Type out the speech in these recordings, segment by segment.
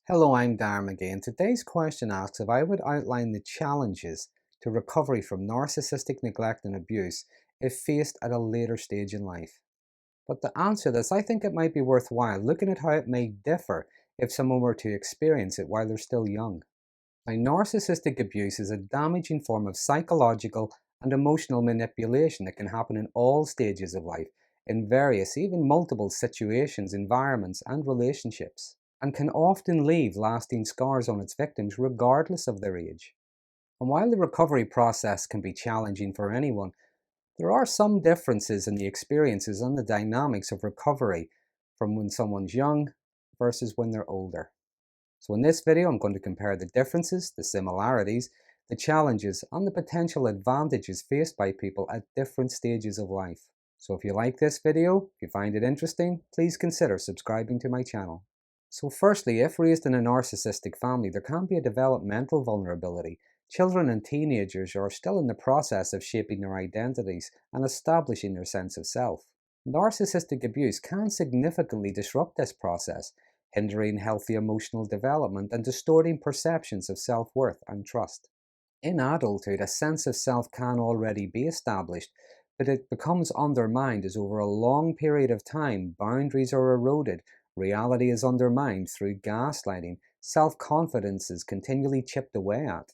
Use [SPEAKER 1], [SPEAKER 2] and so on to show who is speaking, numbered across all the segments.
[SPEAKER 1] Hello, I'm Darren again. Today's question asks if I would outline the challenges to recovery from narcissistic neglect and abuse if faced at a later stage in life. But to answer this, I think it might be worthwhile looking at how it may differ if someone were to experience it while they're still young. Now, narcissistic abuse is a damaging form of psychological and emotional manipulation that can happen in all stages of life, in various, even multiple situations, environments, and relationships, and can often leave lasting scars on its victims regardless of their age. And while the recovery process can be challenging for anyone, there are some differences in the experiences and the dynamics of recovery from when someone's young versus when they're older. So in this video, I'm going to compare the differences, the similarities, the challenges, and the potential advantages faced by people at different stages of life. So if you like this video, if you find it interesting, please consider subscribing to my channel. So firstly, if raised in a narcissistic family, there can be a developmental vulnerability. Children and teenagers are still in the process of shaping their identities and establishing their sense of self. Narcissistic abuse can significantly disrupt this process, hindering healthy emotional development and distorting perceptions of self-worth and trust. In adulthood, a sense of self can already be established, but it becomes undermined as over a long period of time boundaries are eroded, reality is undermined through gaslighting, self-confidence is continually chipped away at.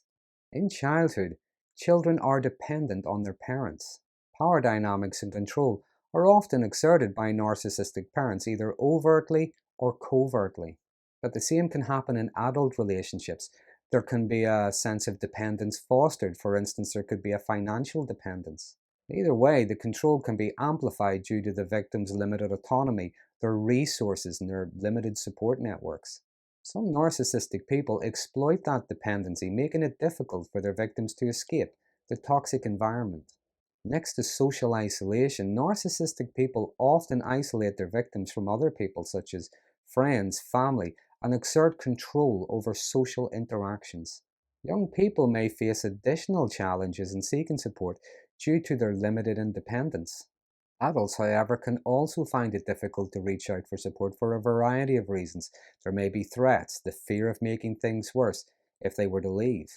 [SPEAKER 1] In childhood, children are dependent on their parents. Power dynamics and control are often exerted by narcissistic parents, either overtly or covertly. But the same can happen in adult relationships. There can be a sense of dependence fostered. For instance, there could be a financial dependence. Either way, the control can be amplified due to the victim's limited autonomy, their resources, and their limited support networks. Some narcissistic people exploit that dependency, making it difficult for their victims to escape the toxic environment. Next to social isolation, narcissistic people often isolate their victims from other people, such as friends, family, and exert control over social interactions. Young people may face additional challenges in seeking support due to their limited independence. Adults, however, can also find it difficult to reach out for support for a variety of reasons. There may be threats, the fear of making things worse if they were to leave.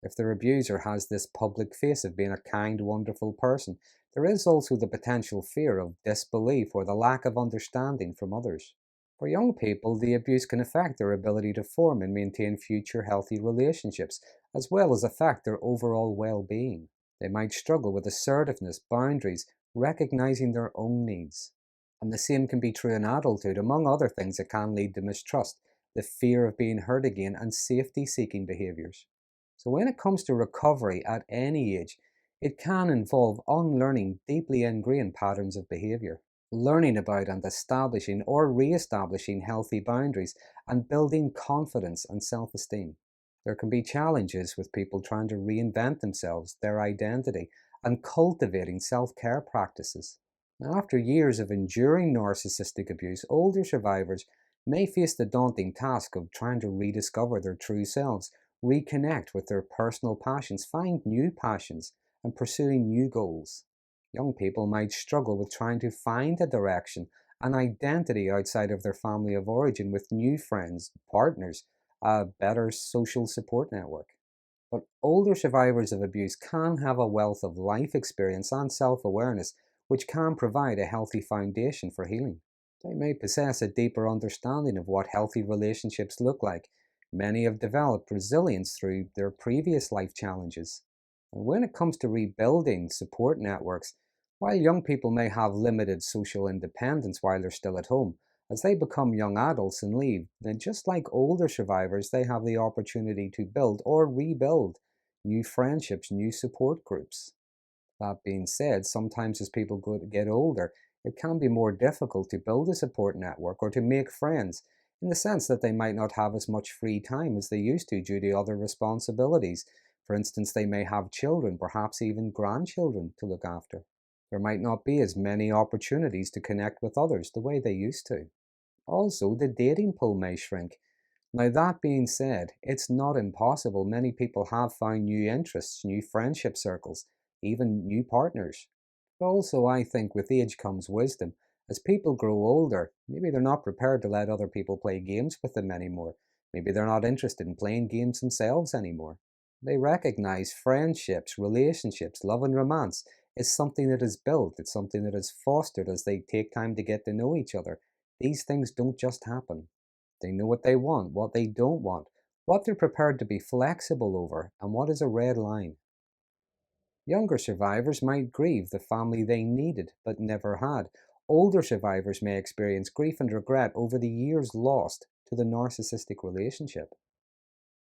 [SPEAKER 1] If their abuser has this public face of being a kind, wonderful person, there is also the potential fear of disbelief or the lack of understanding from others. For young people, the abuse can affect their ability to form and maintain future healthy relationships, as well as affect their overall well-being. They might struggle with assertiveness, boundaries, recognizing their own needs. And the same can be true in adulthood. Among other things, it can lead to mistrust, the fear of being hurt again, and safety-seeking behaviors. So when it comes to recovery at any age, it can involve unlearning deeply ingrained patterns of behavior, learning about and establishing or re-establishing healthy boundaries, and building confidence and self-esteem. There can be challenges with people trying to reinvent themselves, their identity, and cultivating self-care practices. Now, after years of enduring narcissistic abuse, older survivors may face the daunting task of trying to rediscover their true selves, reconnect with their personal passions, find new passions, and pursuing new goals. Young people might struggle with trying to find a direction, an identity outside of their family of origin with new friends, partners, a better social support network. But older survivors of abuse can have a wealth of life experience and self-awareness, which can provide a healthy foundation for healing. They may possess a deeper understanding of what healthy relationships look like. Many have developed resilience through their previous life challenges. And when it comes to rebuilding support networks, while young people may have limited social independence while they're still at home, as they become young adults and leave, then just like older survivors, they have the opportunity to build or rebuild new friendships, new support groups. That being said, sometimes as people get older, it can be more difficult to build a support network or to make friends, in the sense that they might not have as much free time as they used to due to other responsibilities. For instance, they may have children, perhaps even grandchildren to look after. There might not be as many opportunities to connect with others the way they used to. Also, the dating pool may shrink. Now, that being said, it's not impossible. Many people have found new interests, new friendship circles, even new partners. But also, I think with age comes wisdom. As people grow older, maybe they're not prepared to let other people play games with them anymore. Maybe they're not interested in playing games themselves anymore. They recognize friendships, relationships, love and romance is something that is built, it's something that is fostered as they take time to get to know each other. These things don't just happen. They know what they want, what they don't want, what they're prepared to be flexible over, and what is a red line. Younger survivors might grieve the family they needed but never had. Older survivors may experience grief and regret over the years lost to the narcissistic relationship.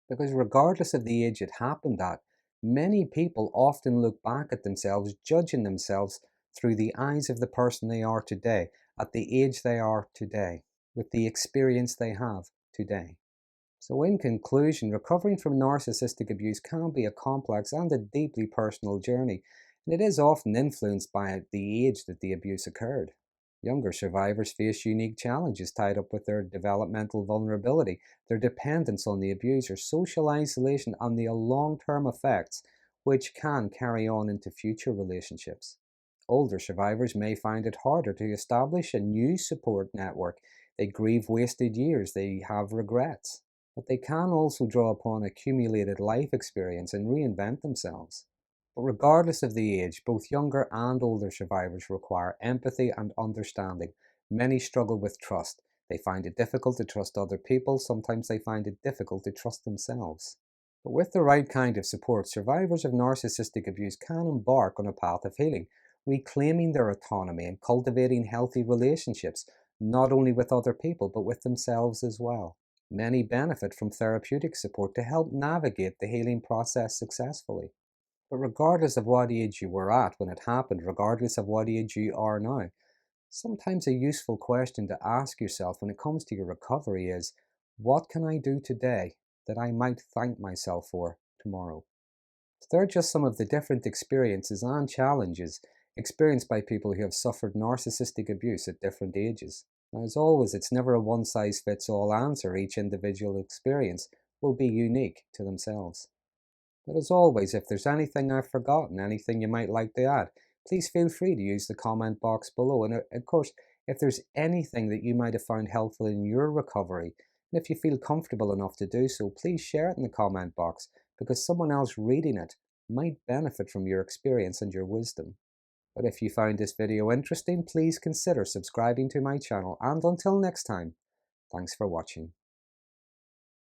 [SPEAKER 1] Because regardless of the age it happened at, many people often look back at themselves, judging themselves through the eyes of the person they are today, at the age they are today, with the experience they have today. So, in conclusion, recovering from narcissistic abuse can be a complex and a deeply personal journey, and it is often influenced by the age that the abuse occurred. Younger survivors face unique challenges tied up with their developmental vulnerability, their dependence on the abuser, social isolation, and the long-term effects which can carry on into future relationships. Older survivors may find it harder to establish a new support network. They grieve wasted years, they have regrets, but they can also draw upon accumulated life experience and reinvent themselves. But regardless of the age, both younger and older survivors require empathy and understanding. Many struggle with trust. They find it difficult to trust other people, sometimes they find it difficult to trust themselves. But with the right kind of support, survivors of narcissistic abuse can embark on a path of healing, reclaiming their autonomy and cultivating healthy relationships, not only with other people, but with themselves as well. Many benefit from therapeutic support to help navigate the healing process successfully. But regardless of what age you were at when it happened, regardless of what age you are now, sometimes a useful question to ask yourself when it comes to your recovery is, what can I do today that I might thank myself for tomorrow? So they're just some of the different experiences and challenges experienced by people who have suffered narcissistic abuse at different ages. Now, as always, it's never a one-size-fits-all answer. Each individual experience will be unique to themselves. But as always, if there's anything I've forgotten, anything you might like to add, please feel free to use the comment box below. And of course, if there's anything that you might have found helpful in your recovery, and if you feel comfortable enough to do so, please share it in the comment box because someone else reading it might benefit from your experience and your wisdom. But if you found this video interesting, please consider subscribing to my channel. And until next time, thanks for watching.